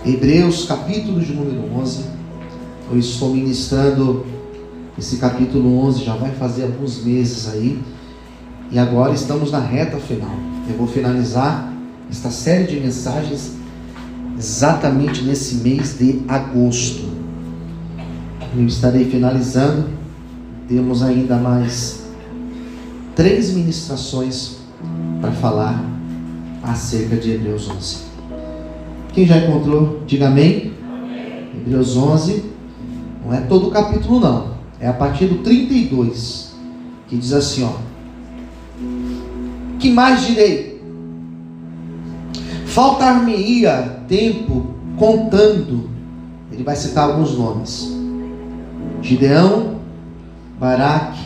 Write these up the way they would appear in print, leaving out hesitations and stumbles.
Hebreus, capítulo de número 11. Eu estou ministrando esse capítulo 11, já vai fazer alguns meses aí. E agora estamos na reta final. Eu vou finalizar esta série de mensagens exatamente nesse mês de agosto. Eu estarei finalizando. Temos ainda mais 3 ministrações para falar acerca de Hebreus 11. Quem já encontrou, diga amém. Hebreus 11, não é todo o capítulo não, é a partir do 32, que diz assim, ó: que mais direi? Faltar-me-ia tempo contando. Ele vai citar alguns nomes: Gideão, Baraque,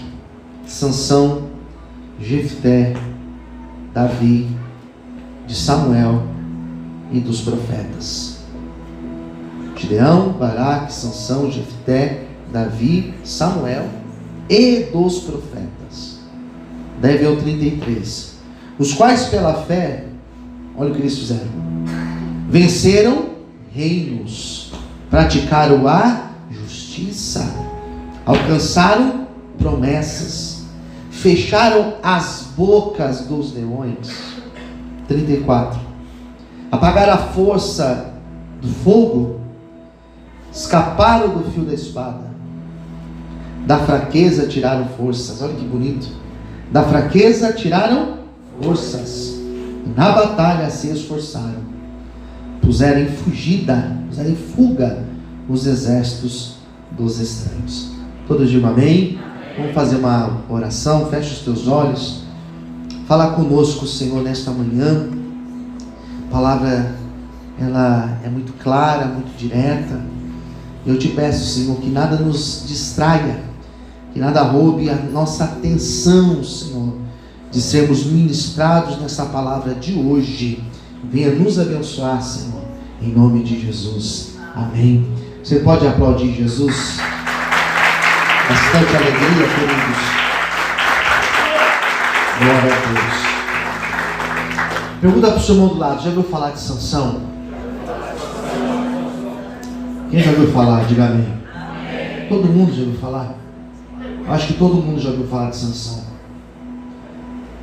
Sansão, Jefté, Davi, de Samuel e dos profetas. Gideão, Baraque, Sansão, Jefté, Davi, Samuel e dos profetas. Daí vem o 33. Os quais pela fé, olha o que eles fizeram: venceram reinos, praticaram a justiça, alcançaram promessas, fecharam as bocas dos leões. 34. Apagaram a força do fogo, escaparam do fio da espada, da fraqueza tiraram forças. Olha que bonito. Da fraqueza tiraram forças, e na batalha se esforçaram, puseram em fuga os exércitos dos estranhos. Todos digam amém. Vamos fazer uma oração. Feche os teus olhos. Fala conosco, Senhor, nesta manhã. A palavra, ela é muito clara, muito direta. Eu te peço, Senhor, que nada nos distraia, que nada roube a nossa atenção, Senhor, de sermos ministrados nessa palavra de hoje. Venha nos abençoar, Senhor, em nome de Jesus. Amém. Você pode aplaudir Jesus? Bastante alegria, queridos. Glória a Deus. Pergunta para o seu irmão do lado: já ouviu falar de Sansão? Quem já ouviu falar? Diga amém. Todo mundo já ouviu falar? Acho que todo mundo já ouviu falar de Sansão.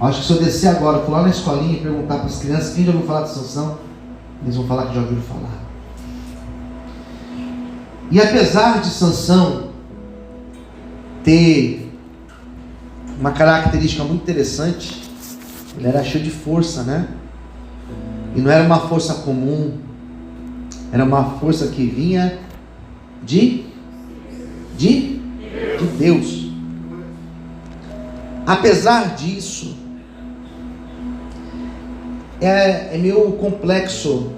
Acho que se eu descer agora, for lá na escolinha e perguntar para as crianças quem já ouviu falar de Sansão, eles vão falar que já ouviram falar. E apesar de Sansão ter uma característica muito interessante, ele era cheio de força, né? E não era uma força comum, era uma força que vinha de Deus. Apesar disso, é meio complexo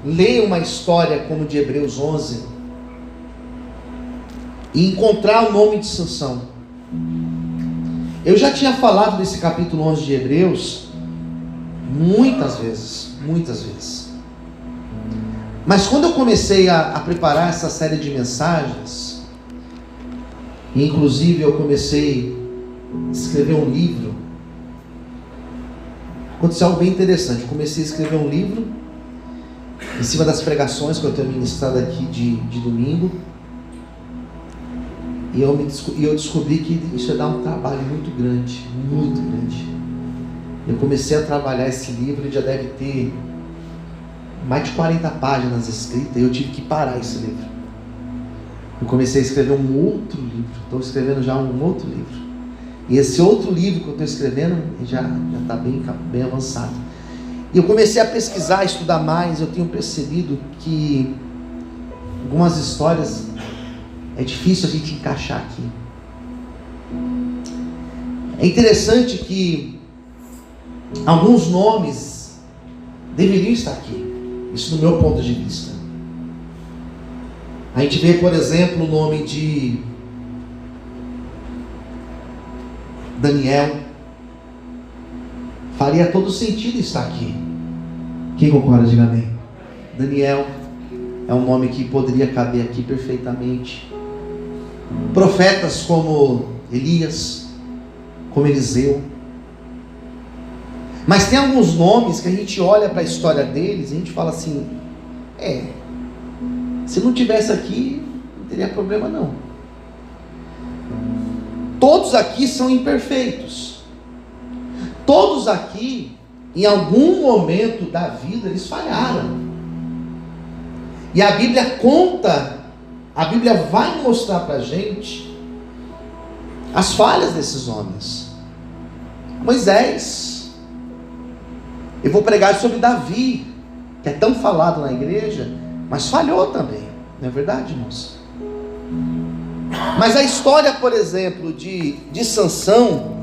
ler uma história como de Hebreus 11 e encontrar o nome de Sansão. Eu já tinha falado desse capítulo 11 de Hebreus muitas vezes. Mas quando eu comecei a preparar essa série de mensagens, e inclusive eu comecei a escrever um livro, aconteceu algo bem interessante. Eu comecei a escrever um livro em cima das pregações que eu tenho ministrado aqui de domingo. E eu descobri que isso ia dar um trabalho muito grande. Eu comecei a trabalhar esse livro, ele já deve ter mais de 40 páginas escritas, e eu tive que parar esse livro. Eu comecei a escrever um outro livro, estou escrevendo já um outro livro. E esse outro livro que eu estou escrevendo já está bem avançado. E eu comecei a pesquisar, a estudar mais. Eu tenho percebido que algumas histórias é difícil a gente encaixar aqui. É interessante que alguns nomes deveriam estar aqui. Isso do meu ponto de vista. A gente vê, por exemplo, o nome de Daniel. Faria todo sentido estar aqui. Quem concorda, diga amém. Daniel é um nome que poderia caber aqui perfeitamente. Profetas como Elias, como Eliseu. Mas tem alguns nomes que a gente olha para a história deles e a gente fala assim: Se não tivesse aqui, não teria problema não. Todos aqui são imperfeitos. Todos aqui, em algum momento da vida, eles falharam. E a Bíblia conta, a Bíblia vai mostrar para a gente as falhas desses homens. Moisés. Eu vou pregar sobre Davi, que é tão falado na igreja, mas falhou também. Não é verdade, irmãos? Mas a história, por exemplo, de Sansão,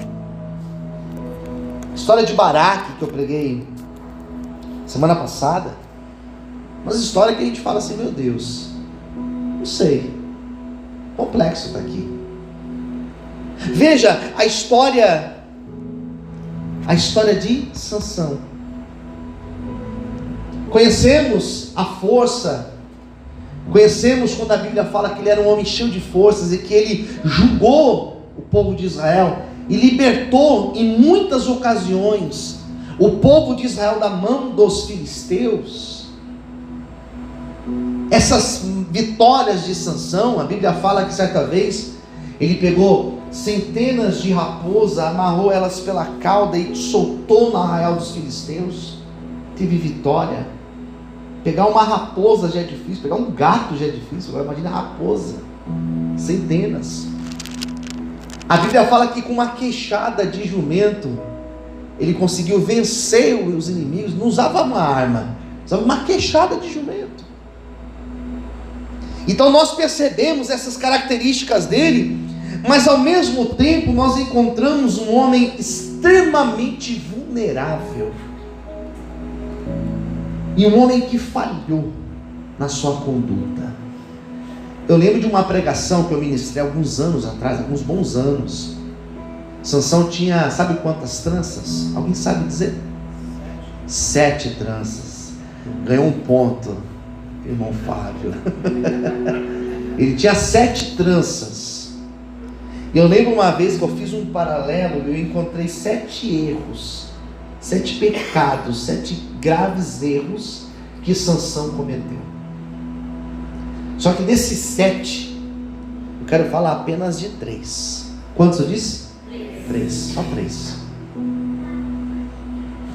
a história de Baraque, que eu preguei semana passada, mas história que a gente fala assim, meu Deus, não sei, complexo está aqui. Veja a história de Sansão. Conhecemos a força, conhecemos quando a Bíblia fala que ele era um homem cheio de forças e que ele julgou o povo de Israel e libertou em muitas ocasiões o povo de Israel da mão dos filisteus. Essas vitórias de Sansão, a Bíblia fala que certa vez ele pegou centenas de raposas, amarrou elas pela cauda e soltou no arraial dos filisteus. Teve vitória. Pegar uma raposa já é difícil, pegar um gato já é difícil, agora imagina a raposa. Centenas. A Bíblia fala que com uma queixada de jumento ele conseguiu vencer os inimigos. Não usava uma arma, usava uma queixada de jumento. Então nós percebemos essas características dele, mas ao mesmo tempo nós encontramos um homem extremamente vulnerável, e um homem que falhou na sua conduta. Eu lembro de uma pregação que eu ministrei alguns anos atrás, alguns bons anos. Sansão tinha, sabe quantas tranças? Alguém sabe dizer? 7 tranças. Ganhou 1 ponto, irmão Fábio. Ele tinha 7 tranças. E eu lembro uma vez que eu fiz um paralelo, eu encontrei 7 erros, 7 pecados, 7 graves erros que Sansão cometeu. Só que desses 7, eu quero falar apenas de 3. Quantos eu disse? 3, só 3.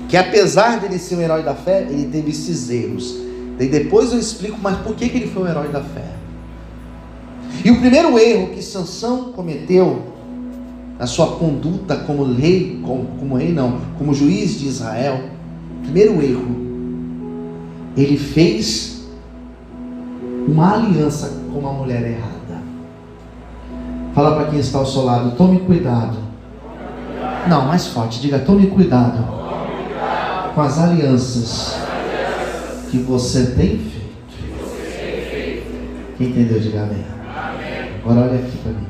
Que apesar de ele ser um herói da fé, ele teve esses erros. Daí depois eu explico mais por que ele foi um herói da fé. E o primeiro erro que Sansão cometeu na sua conduta como rei, como juiz de Israel, primeiro erro, ele fez uma aliança com uma mulher errada. Fala para quem está ao seu lado, tome cuidado. Não, mais forte, diga, tome cuidado com as alianças que você tem feito. Quem entendeu, diga amém. Agora olha aqui para mim.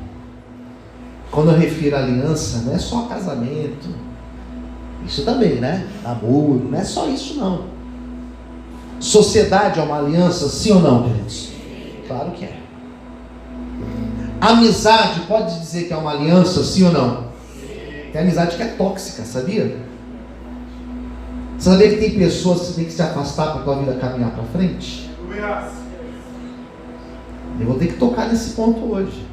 Quando eu refiro a aliança, não é só casamento, isso também, né? Namoro, não é só isso não. Sociedade é uma aliança, sim ou não, queridos? Claro que é. Amizade pode dizer que é uma aliança, sim ou não? Tem amizade que é tóxica, sabia? Você sabia que tem pessoas que você tem que se afastar para a tua vida caminhar para frente? Eu vou ter que tocar nesse ponto hoje.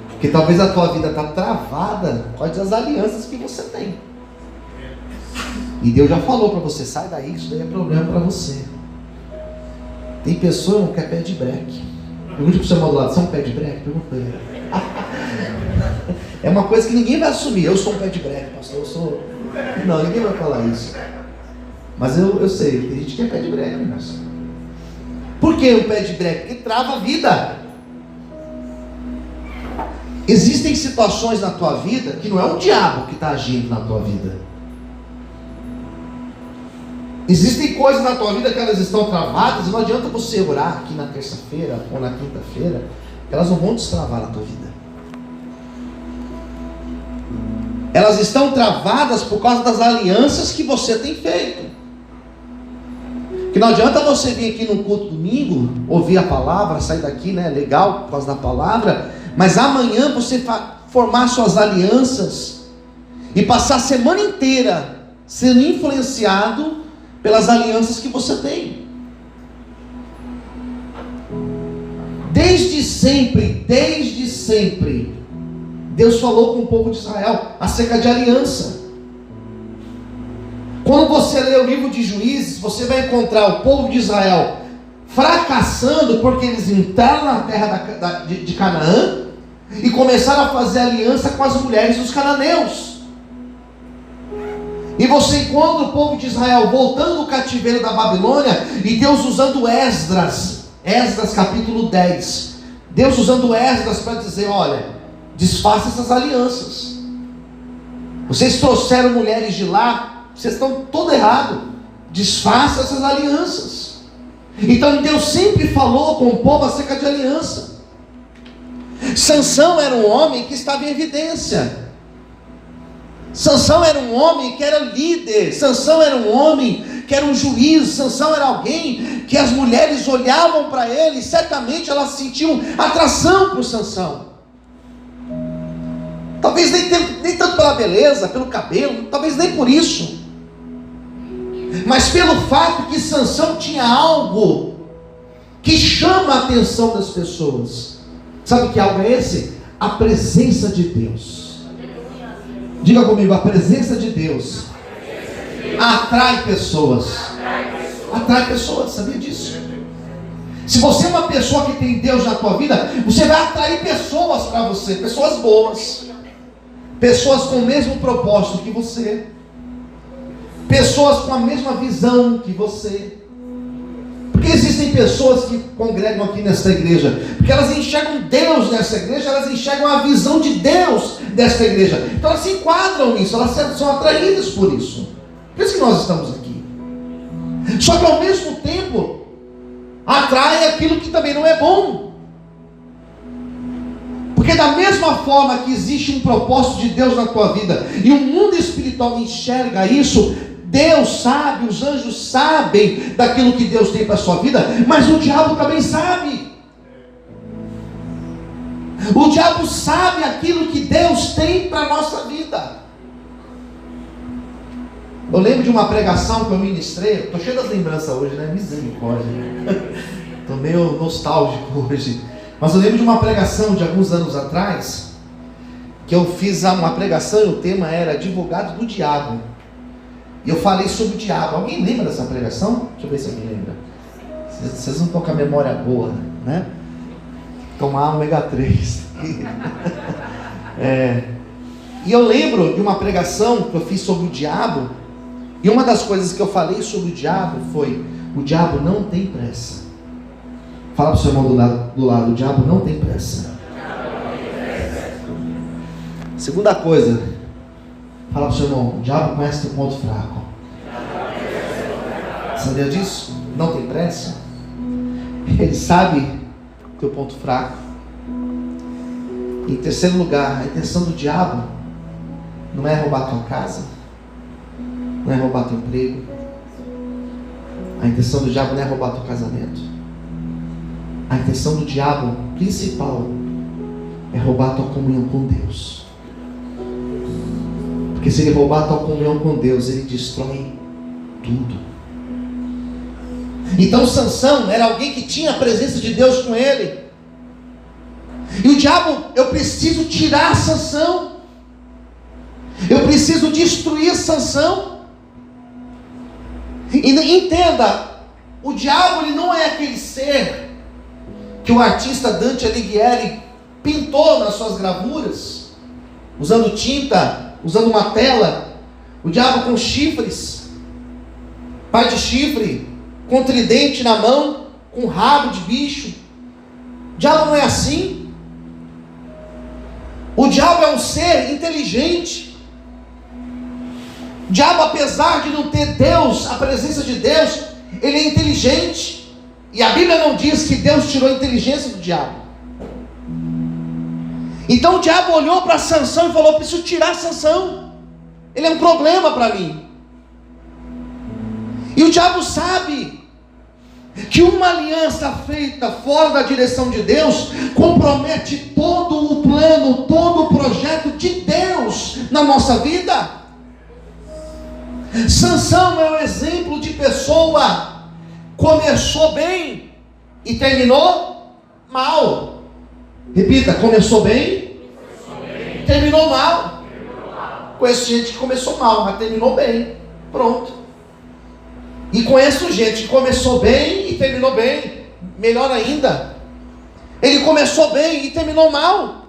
Porque talvez a tua vida está travada por causa das alianças que você tem. E Deus já falou para você, sai daí, isso daí é problema para você. Tem pessoa que é pé de breque. Pergunte para o seu irmão do lado, você é um pé de breque? Pergunta para ele. É uma coisa que ninguém vai assumir. Eu sou um pé de breque, pastor, eu sou... Não, ninguém vai falar isso. Mas eu sei, tem gente que é pé de breque, irmãos. Por que um pé de breque? Porque trava a vida. Existem situações na tua vida que não é o diabo que está agindo na tua vida. Existem coisas na tua vida que elas estão travadas e não adianta você orar aqui na terça-feira ou na quinta-feira, elas não vão destravar na tua vida. Elas estão travadas por causa das alianças que você tem feito. Que não adianta você vir aqui no culto domingo, ouvir a palavra, sair daqui, né, legal por causa da palavra, mas amanhã você formar suas alianças e passar a semana inteira sendo influenciado pelas alianças que você tem. desde sempre, Deus falou com o povo de Israel acerca de aliança. Quando você lê o livro de Juízes, você vai encontrar o povo de Israel fracassando porque eles entraram na terra de Canaã e começaram a fazer aliança com as mulheres dos cananeus. E você encontra o povo de Israel voltando do cativeiro da Babilônia e Deus usando Esdras capítulo 10. Deus usando Esdras para dizer: olha, desfaça essas alianças. Vocês trouxeram mulheres de lá, vocês estão todo errado. Desfaça essas alianças. Então Deus sempre falou com o povo acerca de aliança. Sansão era um homem que estava em evidência. Sansão era um homem que era líder. Sansão era um homem que era um juiz. Sansão era alguém que as mulheres olhavam para ele e certamente elas sentiam atração por Sansão. Talvez nem tanto pela beleza, pelo cabelo, talvez nem por isso, mas pelo fato que Sansão tinha algo que chama a atenção das pessoas. Sabe que algo é esse? A presença de Deus. Diga comigo: a presença de Deus atrai pessoas. Atrai pessoas, sabia disso? Se você é uma pessoa que tem Deus na tua vida, você vai atrair pessoas para você, pessoas boas, pessoas com o mesmo propósito que você, pessoas com a mesma visão que você. Porque existem pessoas que congregam aqui nesta igreja, porque elas enxergam Deus nessa igreja, elas enxergam a visão de Deus desta igreja, então elas se enquadram nisso, elas são atraídas por isso. Por isso que nós estamos aqui. Só que ao mesmo tempo atrai aquilo que também não é bom. Porque da mesma forma que existe um propósito de Deus na tua vida e o mundo espiritual enxerga isso, Deus sabe, os anjos sabem daquilo que Deus tem para a sua vida, mas o diabo também sabe. O diabo sabe aquilo que Deus tem para a nossa vida. Eu lembro de uma pregação que eu ministrei. Estou cheio das lembranças hoje, né? Misericórdia. Estou meio nostálgico hoje. Mas eu lembro de uma pregação de alguns anos atrás, que eu fiz uma pregação e o tema era advogado do diabo. E eu falei sobre o diabo. Alguém lembra dessa pregação? Deixa eu ver se alguém lembra. Vocês não estão com a memória boa, né? Tomar ômega 3. E eu lembro de uma pregação que eu fiz sobre o diabo. E uma das coisas que eu falei sobre o diabo foi: o diabo não tem pressa. Fala para o seu irmão do lado: o diabo não tem pressa. Segunda coisa, fala para o seu irmão: o diabo conhece teu ponto fraco. Sabia disso? Não tem pressa. Ele sabe teu ponto fraco. Em terceiro lugar, a intenção do diabo não é roubar tua casa, não é roubar teu emprego. A intenção do diabo não é roubar teu casamento. A intenção do diabo principal é roubar tua comunhão com Deus. Porque se ele roubar tua comunhão com Deus, ele destrói tudo. Então Sansão era alguém que tinha a presença de Deus com ele. E o diabo: eu preciso tirar Sansão, eu preciso destruir Sansão. E entenda, o diabo ele não é aquele ser que o artista Dante Alighieri pintou nas suas gravuras, usando tinta, usando uma tela. O diabo com chifres, pai de chifre, com tridente na mão, com rabo de bicho. O diabo não é assim. O diabo é um ser inteligente. O diabo, apesar de não ter Deus, a presença de Deus, ele é inteligente. E a Bíblia não diz que Deus tirou a inteligência do diabo. Então o diabo olhou para Sansão e falou: preciso tirar Sansão, ele é um problema para mim. E o diabo sabe que uma aliança feita fora da direção de Deus compromete todo o plano, todo o projeto de Deus na nossa vida. Sansão é um exemplo de pessoa, começou bem e terminou mal. Repita, começou bem, terminou mal. Conheço gente que começou mal, mas terminou bem. Pronto. E conheço gente que começou bem e terminou bem. Melhor ainda, ele começou bem e terminou mal.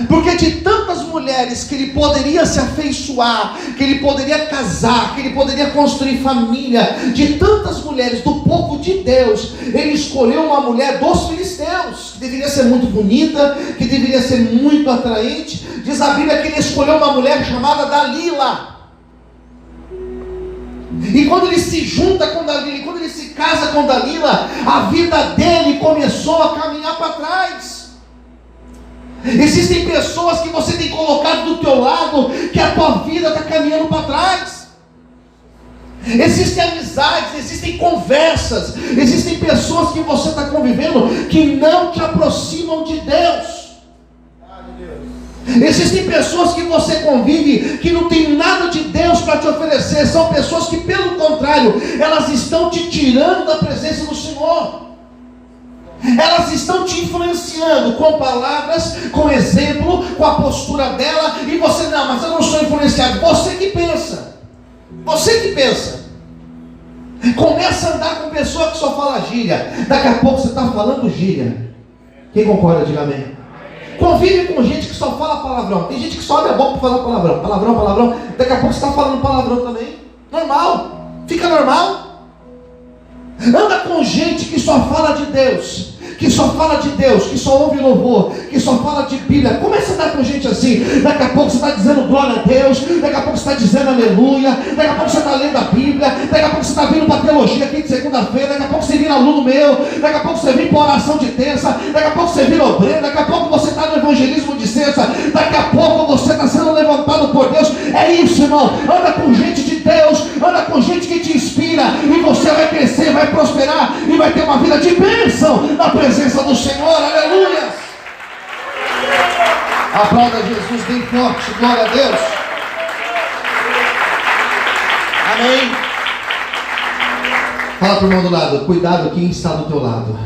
Porque de tantas mulheres que ele poderia se afeiçoar, que ele poderia casar, que ele poderia construir família, de tantas mulheres do povo de Deus, ele escolheu uma mulher dos filisteus, que deveria ser muito bonita, que deveria ser muito atraente. Diz a Bíblia que ele escolheu uma mulher chamada Dalila. E quando ele se junta com Dalila, e quando ele se casa com Dalila, a vida dele começou a caminhar para trás. Existem pessoas que você tem colocado do teu lado, que a tua vida está caminhando para trás. Existem amizades, existem conversas, existem pessoas que você está convivendo que não te aproximam de Deus. Existem pessoas que você convive que não tem nada de Deus para te oferecer. São pessoas que, pelo contrário, elas estão te tirando da presença do Senhor. Elas estão te influenciando com palavras, com exemplo, com a postura dela. E você, não, mas eu não sou influenciado. Você que pensa. Você que pensa. Começa a andar com pessoa que só fala gíria. Daqui a pouco você está falando gíria. Quem concorda, diga amém. Convive com gente que só fala palavrão. Tem gente que só abre a boca para falar palavrão. Palavrão, palavrão. Daqui a pouco você está falando palavrão também. Normal. Fica normal. Anda com gente que só fala de Deus, que só fala de Deus, que só ouve louvor, que só fala de Bíblia. Começa a andar com gente assim. Daqui a pouco você está dizendo glória a Deus, daqui a pouco você está dizendo aleluia, daqui a pouco você está lendo a Bíblia, daqui a pouco você está vindo para a teologia aqui de segunda-feira, daqui a pouco você vira aluno meu, daqui a pouco você vem para oração de terça, daqui a pouco você vira obreiro, daqui a pouco você está no evangelismo de sexta, daqui a pouco você está sendo levantado por Deus. É isso, irmão. Anda com gente de Deus, anda com gente que te inspira, e você vai crescer, vai prosperar e vai ter uma vida de bênção na presença do Senhor. Aleluia. Aplauda Jesus bem forte. Glória a Deus. Amém. Fala para o irmão do lado. Cuidado quem está do teu lado.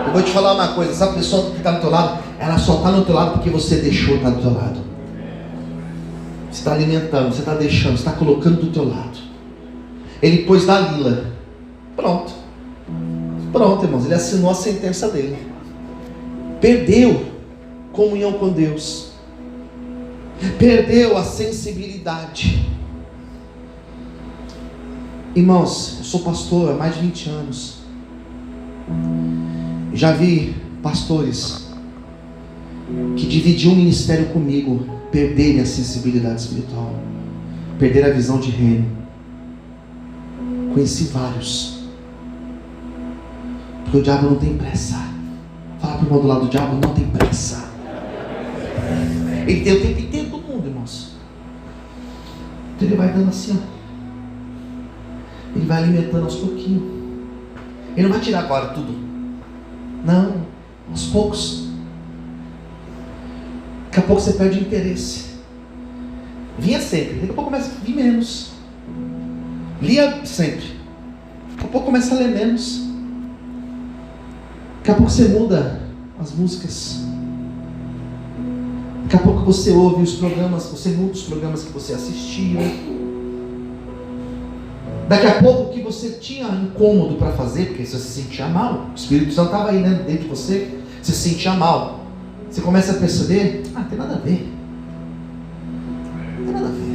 Eu vou te falar uma coisa. Essa pessoa que está do teu lado, ela só está no teu lado porque você deixou estar do teu lado. Você está alimentando, você está deixando, você está colocando do teu lado. Ele pôs Dalila. Pronto. Pronto, irmãos. Ele assinou a sentença dele. Perdeu comunhão com Deus. Perdeu a sensibilidade. Irmãos, eu sou pastor há mais de 20 anos. Já vi pastores que dividiam o ministério comigo perderem a sensibilidade espiritual, perder a visão de reino. Conheci vários. Porque o diabo não tem pressa. Fala para o irmão do lado, o diabo não tem pressa. Ele tem o tempo inteiro do mundo, irmãos. Então ele vai dando assim, ó. Ele vai alimentando aos pouquinhos. Ele não vai tirar agora tudo. Não, aos poucos. Daqui a pouco você perde o interesse. Vinha sempre, daqui a pouco começa a vir menos. Lia sempre. Daqui a pouco começa a ler menos. Daqui a pouco você muda as músicas. Daqui a pouco você ouve os programas, você muda os programas que você assistia. Daqui a pouco o que você tinha incômodo para fazer, porque você se sentia mal, o Espírito Santo estava aí dentro de você, você se sentia mal. Você começa a perceber, não tem nada a ver. Não tem nada a ver.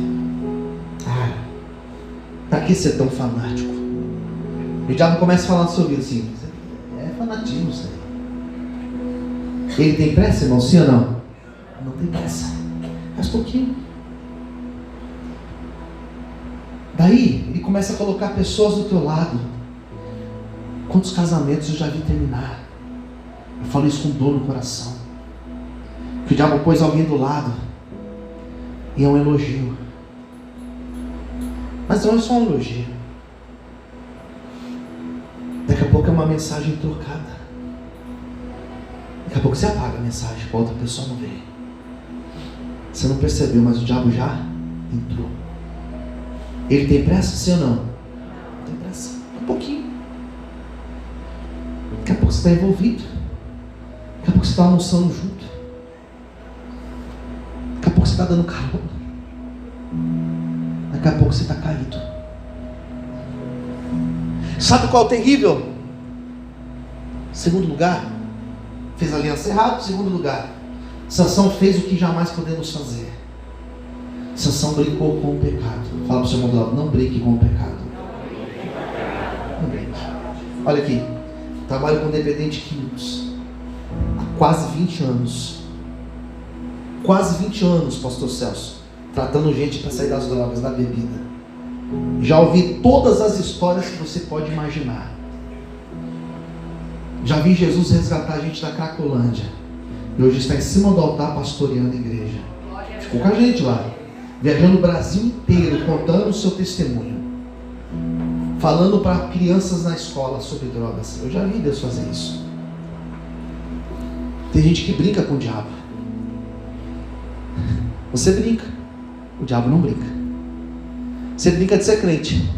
Para que ser tão fanático? O diabo começa a falar no seu ouvido assim, é fanatismo isso aí. Ele tem pressa, irmão, sim ou não? Não tem pressa. Faz pouquinho. Daí, ele começa a colocar pessoas do teu lado. Quantos casamentos eu já vi terminar? Eu falo isso com dor no coração. Que o diabo pôs alguém do lado e é um elogio. Mas não é só um elogio. Daqui a pouco é uma mensagem trocada. Daqui a pouco você apaga a mensagem para outra pessoa não ver. Você não percebeu, mas o diabo já entrou. Ele tem pressa, sim ou não? Não tem pressa. Um pouquinho. Daqui a pouco você está envolvido. Daqui a pouco você está almoçando junto. Daqui a pouco você está dando carona. Daqui a pouco você está caído. Sabe qual é o terrível? Segundo lugar, fez a aliança errada. Segundo lugar, Sansão fez o que jamais podemos fazer. Sansão brincou com o pecado. Fala para o seu irmão do lado, não brinque com o pecado. Não brinque. Olha aqui, trabalho com dependente químicos há quase 20 anos. Quase 20 anos, pastor Celso, tratando gente para sair das drogas, da bebida. Já ouvi todas as histórias que você pode imaginar. Já vi Jesus resgatar a gente da Cracolândia. E hoje está em cima do altar pastoreando a igreja. Ficou com a gente lá, viajando o Brasil inteiro, contando o seu testemunho, falando para crianças na escola sobre drogas. Eu já vi Deus fazer isso. Tem gente que brinca com o diabo. Você brinca, o diabo não brinca. Você brinca de ser crente,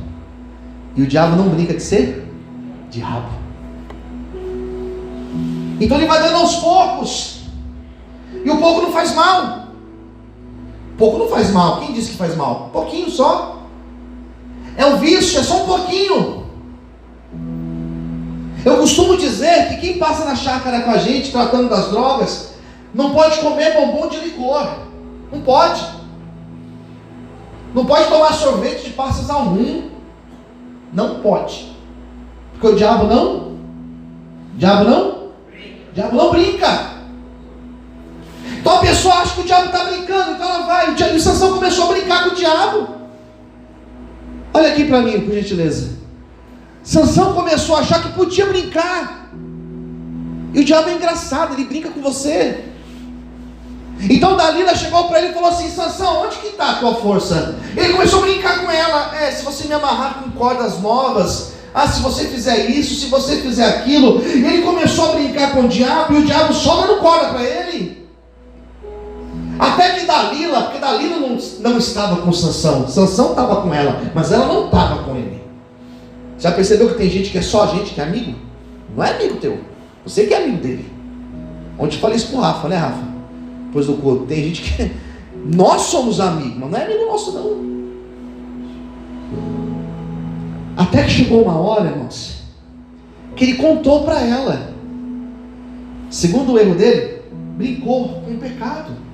e o diabo não brinca de ser diabo. Então ele vai dando aos poucos. E o pouco não faz mal. Pouco não faz mal. Quem disse que faz mal? Um pouquinho só. É um vício, é só um pouquinho. Eu costumo dizer que quem passa na chácara com a gente, tratando das drogas, não pode comer bombom de licor. Não pode. Não pode tomar sorvete de passas ao rum. Não pode. Porque o diabo não. O diabo não brinca. Então a pessoa acha que o diabo está brincando, então ela vai. E Sansão começou a brincar com o diabo. Olha aqui para mim, por gentileza. Sansão começou a achar que podia brincar. E o diabo é engraçado, ele brinca com você. Então Dalila chegou para ele e falou assim: Sansão, onde que está a tua força? Ele começou a brincar com ela. Se você me amarrar com cordas novas, se você fizer isso, se você fizer aquilo. E ele começou a brincar com o diabo, e o diabo só dando corda para ele. Até que Dalila, porque Dalila não estava com Sansão, Sansão estava com ela, mas ela não estava com ele. Já percebeu que tem gente que é só gente que é amigo? Não é amigo teu, você que é amigo dele. Ontem eu falei isso com o Rafa, né, Rafa? Depois do culto, tem gente que nós somos amigos, mas não é amigo nosso não. Até que chegou uma hora, irmãos, que ele contou para ela. Segundo o erro dele, brincou com o pecado.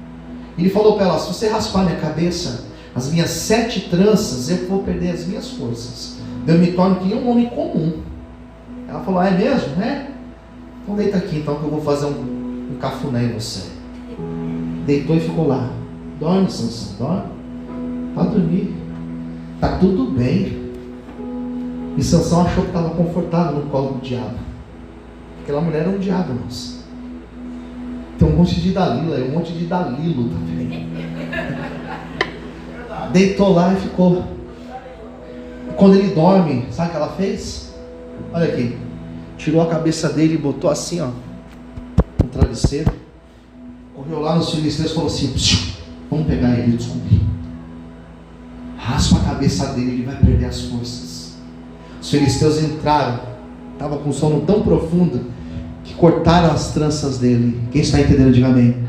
Ele falou para ela: se você raspar minha cabeça, as minhas 7 tranças, eu vou perder as minhas forças. Eu me torno que um homem comum. Ela falou: é mesmo? É? Então deita aqui então, que eu vou fazer um cafuné em você. Deitou e ficou lá. Dorme, Sansão, dorme. Pode dormir. Tá tudo bem. E Sansão achou que estava confortável no colo do diabo. Aquela mulher era um diabo, irmãos. Tem um monte de Dalila, um monte de Dalilo também. Deitou lá e ficou. Quando ele dorme, sabe o que ela fez? Olha aqui. Tirou a cabeça dele e botou assim, ó, no travesseiro. Correu lá nos filisteus e falou assim: vamos pegar ele e descobrir. Raspa a cabeça dele, ele vai perder as forças. Os filisteus entraram. Estava com sono tão profundo que cortaram as tranças dele. Quem está entendendo, diga amém.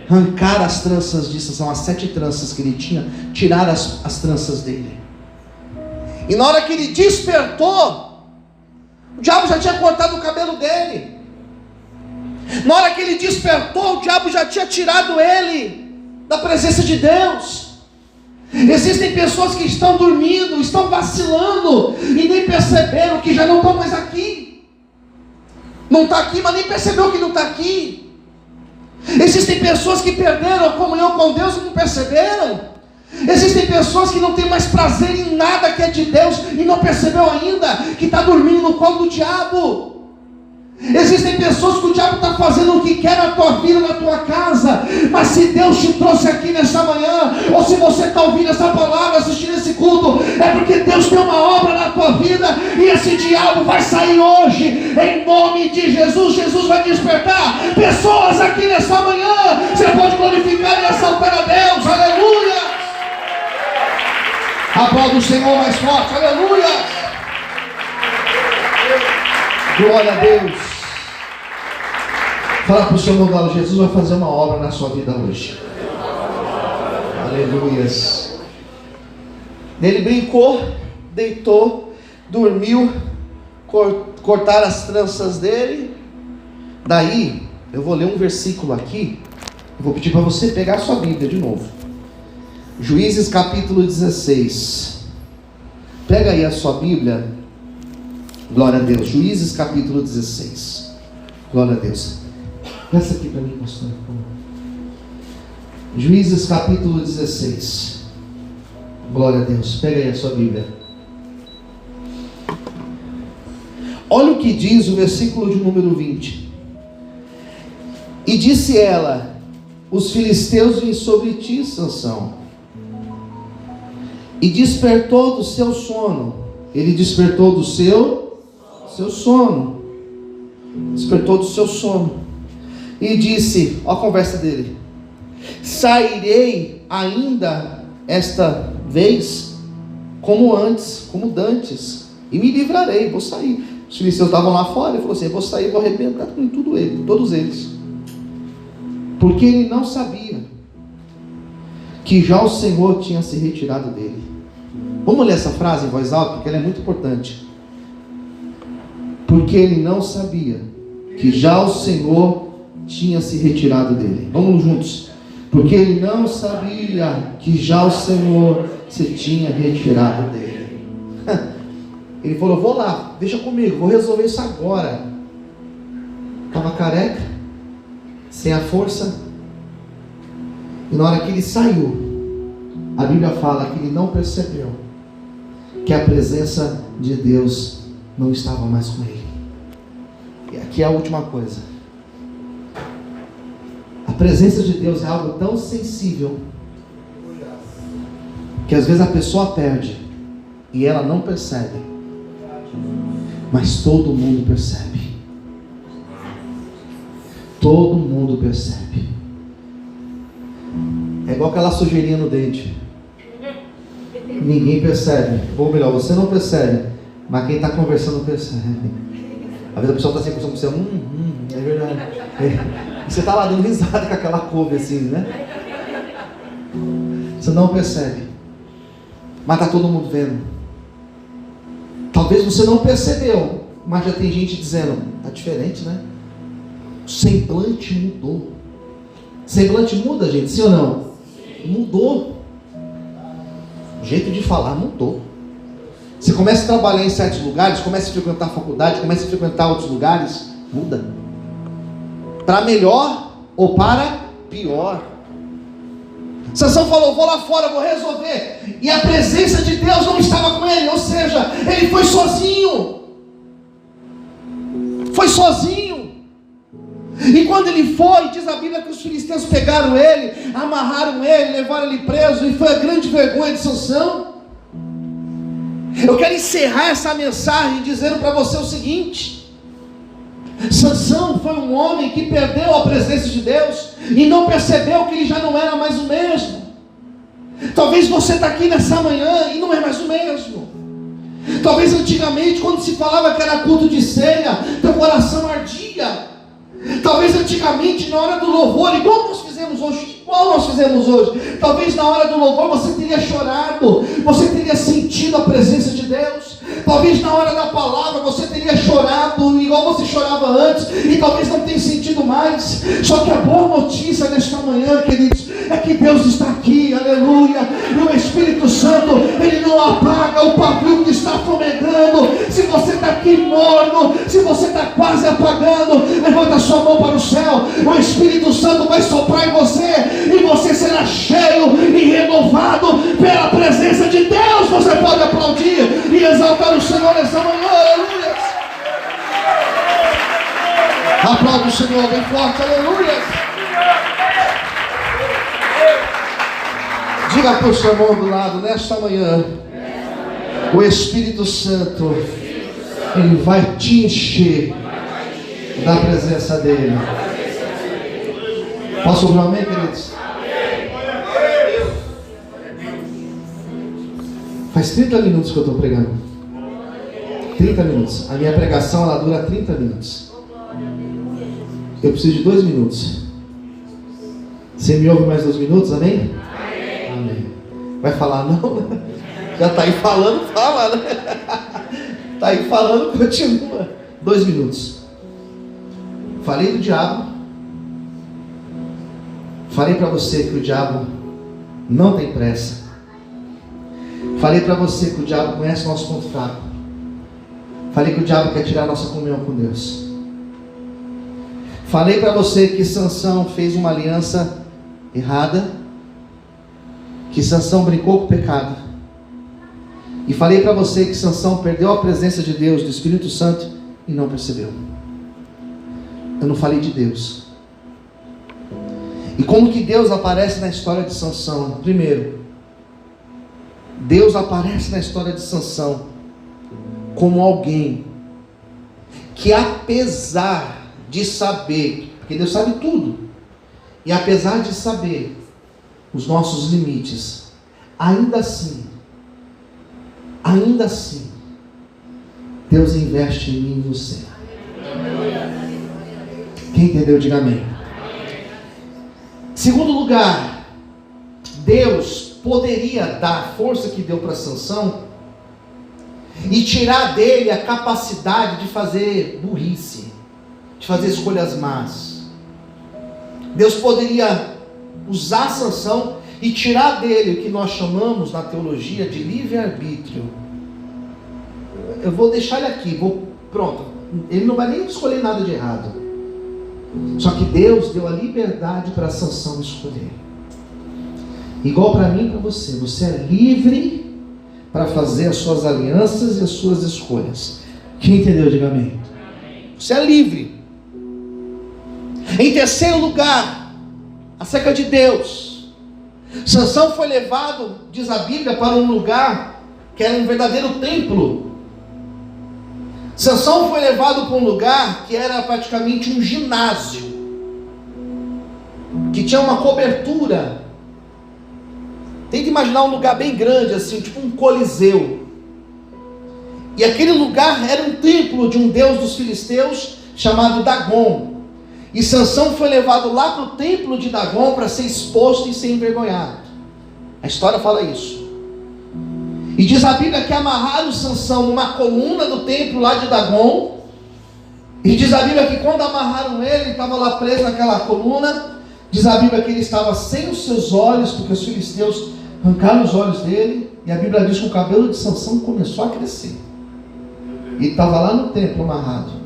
Arrancaram as tranças disso, são as 7 tranças que ele tinha. Tiraram as tranças dele. E na hora que ele despertou, o diabo já tinha cortado o cabelo dele. Na hora que ele despertou, o diabo já tinha tirado ele da presença de Deus. Existem pessoas que estão dormindo, estão vacilando e nem perceberam que já não estão mais aqui. Não está aqui, mas nem percebeu que não está aqui. Existem pessoas que perderam a comunhão com Deus e não perceberam. Existem pessoas que não têm mais prazer em nada que é de Deus e não percebeu ainda que está dormindo no colo do diabo. Existem pessoas que o diabo está fazendo o que quer na tua vida, na tua casa. Mas se Deus te trouxe aqui nessa manhã, ou se você está ouvindo essa palavra, assistindo esse culto, é porque Deus tem uma obra na tua vida. E esse diabo vai sair hoje, em nome de Jesus. Jesus vai despertar pessoas aqui nessa manhã. Você pode glorificar e exaltar a Deus. Aleluia. Aplauda o Senhor mais forte. Aleluia. Glória a Deus. Fala para o seu irmão, Jesus vai fazer uma obra na sua vida hoje. Aleluias. Ele brincou, deitou, dormiu, cortaram as tranças dele. Daí, eu vou ler um versículo aqui. Eu vou pedir para você pegar a sua Bíblia de novo. Juízes capítulo 16. Pega aí a sua Bíblia. Glória a Deus. Juízes capítulo 16. Glória a Deus. Peça aqui para mim, pastor. Juízes capítulo 16. Glória a Deus. Pega aí a sua Bíblia. Olha o que diz o versículo de número 20. E disse ela: os filisteus vêm sobre ti, Sansão. E despertou do seu sono. Ele despertou do seu sono. Despertou do seu sono. E disse, olha a conversa dele: sairei ainda esta vez como antes, como dantes, e me livrarei, vou sair. Os filisteus estavam lá fora, ele falou assim: eu vou sair, vou arrebentar com todos eles. Porque ele não sabia que já o Senhor tinha se retirado dele. Vamos ler essa frase em voz alta, porque ela é muito importante. Porque ele não sabia que já o Senhor tinha se retirado dele. Vamos juntos. Porque ele não sabia que já o Senhor se tinha retirado dele. Ele falou: vou lá, deixa comigo, vou resolver isso agora. Estava careca, sem a força. E na hora que ele saiu, a Bíblia fala que ele não percebeu que a presença de Deus não estava mais com ele. E aqui é a última coisa. A presença de Deus é algo tão sensível que às vezes a pessoa perde e ela não percebe, mas todo mundo percebe. Todo mundo percebe. É igual aquela sujeirinha no dente. Ninguém percebe. Ou melhor, você não percebe, mas quem está conversando percebe. Às vezes a pessoa está assim conversando com você, é verdade. Você está lá dando risada com aquela couve assim, né? Você não percebe, mas está todo mundo vendo. Talvez você não percebeu, mas já tem gente dizendo: está diferente, né? O semblante mudou. Semblante muda, gente, sim ou não? Mudou. O jeito de falar mudou. Você começa a trabalhar em certos lugares, começa a frequentar a faculdade, começa a frequentar outros lugares, muda. Para melhor ou para pior. Sansão falou: vou lá fora, vou resolver. E a presença de Deus não estava com ele, ou seja, ele foi sozinho. Foi sozinho. E quando ele foi, diz a Bíblia que os filisteus pegaram ele, amarraram ele, levaram ele preso, e foi a grande vergonha de Sansão. Eu quero encerrar essa mensagem dizendo para você o seguinte: Sansão foi um homem que perdeu a presença de Deus e não percebeu que ele já não era mais o mesmo. Talvez você está aqui nessa manhã e não é mais o mesmo. Talvez antigamente, quando se falava que era culto de ceia, teu coração ardia. Talvez antigamente, na hora do louvor, igual nós fizemos hoje, talvez na hora do louvor você teria chorado, você teria sentido a presença de Deus. Talvez na hora da palavra você teria chorado, igual você chorava antes, e talvez não tenha sentido mais. Só que a boa notícia nesta manhã, queridos, é que Deus está aqui, aleluia. E o Espírito Santo, ele não apaga o pavio que está fumegando. Se você está aqui morno, se você está quase apagando, levanta a sua mão para o céu. O Espírito Santo vai soprar em você, e você será cheio e renovado pela presença de Deus. Você pode aplaudir e exaltar o Senhor essa manhã, aleluia. Aplaude o Senhor bem forte, aleluia. Diga para o seu irmão do lado: nesta manhã, o Espírito Santo, ele vai te encher da presença dele. Posso ouvir um amém, queridos? Faz 30 minutos que eu estou pregando. 30 minutos. A minha pregação, ela dura 30 minutos. Eu preciso de 2 minutos. Você me ouve mais 2 minutos, amém? Amém. Vai falar não? Já está aí falando, fala, né? Está aí falando, continua. 2 minutos. Falei do diabo. Falei para você que o diabo não tem pressa. Falei para você que o diabo conhece o nosso ponto fraco. Falei que o diabo quer tirar nossa comunhão com Deus. Falei para você que Sansão fez uma aliança errada, que Sansão brincou com o pecado. E falei para você que Sansão perdeu a presença de Deus, do Espírito Santo, e não percebeu. Eu não falei de Deus. E como que Deus aparece na história de Sansão? Primeiro, Deus aparece na história de Sansão como alguém que, apesar de saber, porque Deus sabe tudo, e apesar de saber os nossos limites, ainda assim, Deus investe em mim e em você. Quem entendeu, diga amém. Segundo lugar, Deus poderia dar a força que deu para Sansão e tirar dele a capacidade de fazer burrice, de fazer escolhas más. Deus poderia usar Sansão e tirar dele o que nós chamamos na teologia de livre-arbítrio. Eu vou deixar ele aqui, pronto. Ele não vai nem escolher nada de errado. Só que Deus deu a liberdade para Sansão escolher. Igual para mim e para você. Você é livre para fazer as suas alianças e as suas escolhas. Quem entendeu, diga amém. Você é livre. Em terceiro lugar, acerca de Deus, Sansão foi levado, diz a Bíblia, para um lugar que era um verdadeiro templo. Sansão foi levado para um lugar que era praticamente um ginásio, que tinha uma cobertura. Tenta imaginar um lugar bem grande assim, tipo um coliseu. E aquele lugar era um templo de um deus dos filisteus chamado Dagon. E Sansão foi levado lá para o templo de Dagon para ser exposto e ser envergonhado. A história fala isso. E diz a Bíblia que amarraram Sansão numa coluna do templo lá de Dagon. E diz a Bíblia que quando amarraram ele estava lá preso naquela coluna. Diz a Bíblia que ele estava sem os seus olhos, porque os filisteus arrancaram os olhos dele. E a Bíblia diz que o cabelo de Sansão começou a crescer. E estava lá no templo amarrado.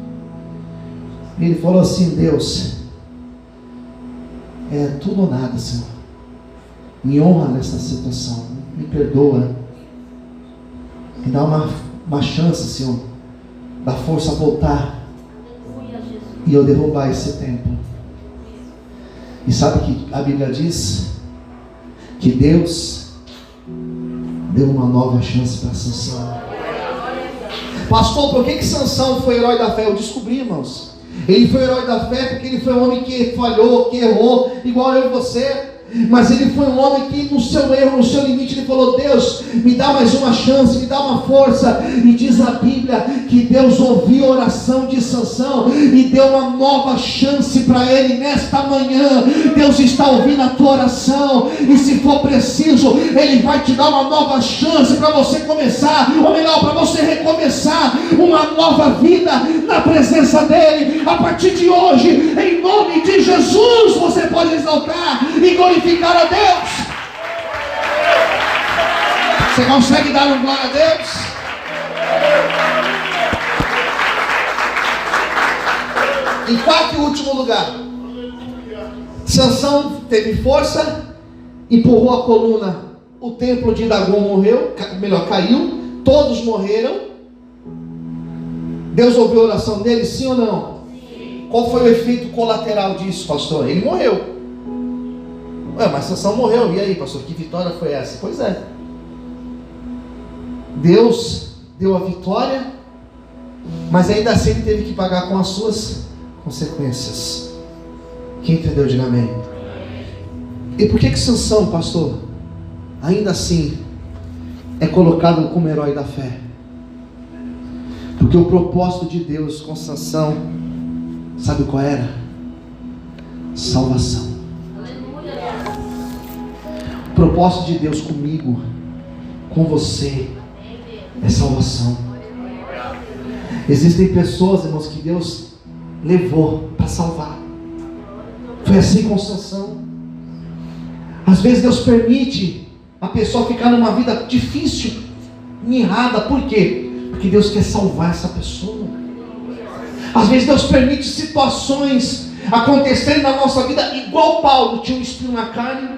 E ele falou assim: Deus, é tudo ou nada, Senhor. Me honra nessa situação. Me perdoa. Me dá uma chance, Senhor, da força a voltar e eu derrubar esse templo. E sabe que a Bíblia diz que Deus deu uma nova chance para Sansão. Pastor, por que Sansão foi herói da fé? Eu descobri, irmãos. Ele foi herói da fé porque ele foi um homem que falhou, que errou, igual eu e você. Mas ele foi um homem que no seu erro, no seu limite, ele falou: Deus, me dá mais uma chance, me dá uma força. E diz a Bíblia que Deus ouviu a oração de Sansão e deu uma nova chance para ele nesta manhã. Deus está ouvindo a tua oração, e se for preciso, Ele vai te dar uma nova chance para você começar, ou melhor, para você recomeçar uma nova vida na presença dEle. A partir de hoje, em nome de Jesus, você pode exaltar e glorificar a Deus. Você consegue dar um glória a Deus? Em quarto e último lugar, Sansão teve força, empurrou a coluna, o templo de Dagon morreu, caiu, todos morreram. Deus ouviu a oração dele, sim ou não? Sim. Qual foi o efeito colateral disso, pastor? Ele morreu. Ué, mas Sansão morreu, e aí, pastor, que vitória foi essa? Pois é, Deus deu a vitória, mas ainda assim ele teve que pagar com as suas consequências. Quem entendeu, diga amém. E por que Sansão, pastor, ainda assim é colocado como herói da fé? Porque o propósito de Deus com Sansão, sabe qual era? salvação. O propósito de Deus comigo, com você, é salvação. Existem pessoas, irmãos, que Deus levou para salvar. Foi assim com Sansão. Às vezes Deus permite a pessoa ficar numa vida difícil, mirrada. Por quê? Porque Deus quer salvar essa pessoa. Às vezes Deus permite situações acontecerem na nossa vida, igual Paulo tinha um espinho na carne.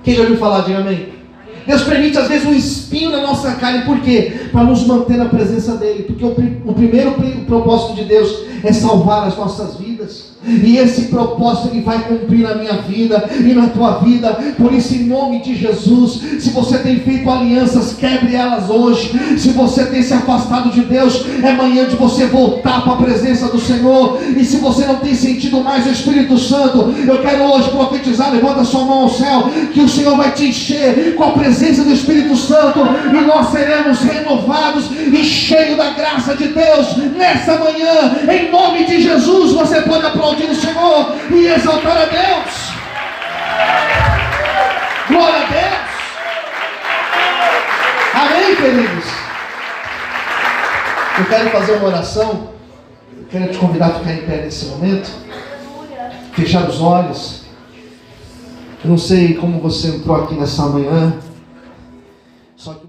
Quem já ouviu falar? Diga amém. Deus permite às vezes um espinho na nossa carne. Por quê? Para nos manter na presença dEle. Porque o primeiro propósito de Deus é salvar as nossas vidas. E esse propósito Ele vai cumprir na minha vida e na tua vida. Por isso, em nome de Jesus, se você tem feito alianças, quebre elas hoje. Se você tem se afastado de Deus, é manhã de você voltar para a presença do Senhor. E se você não tem sentido mais o Espírito Santo, eu quero hoje profetizar, levanta sua mão ao céu, que o Senhor vai te encher com a presença do Espírito Santo, e nós seremos renovados e cheios da graça de Deus nessa manhã. Em nome de Jesus, você pode aplaudir o Senhor e exaltar a Deus. Glória a Deus. Amém, queridos? Eu quero fazer uma oração. Eu quero te convidar a ficar em pé nesse momento, fechar os olhos. Eu não sei como você entrou aqui nessa manhã, só que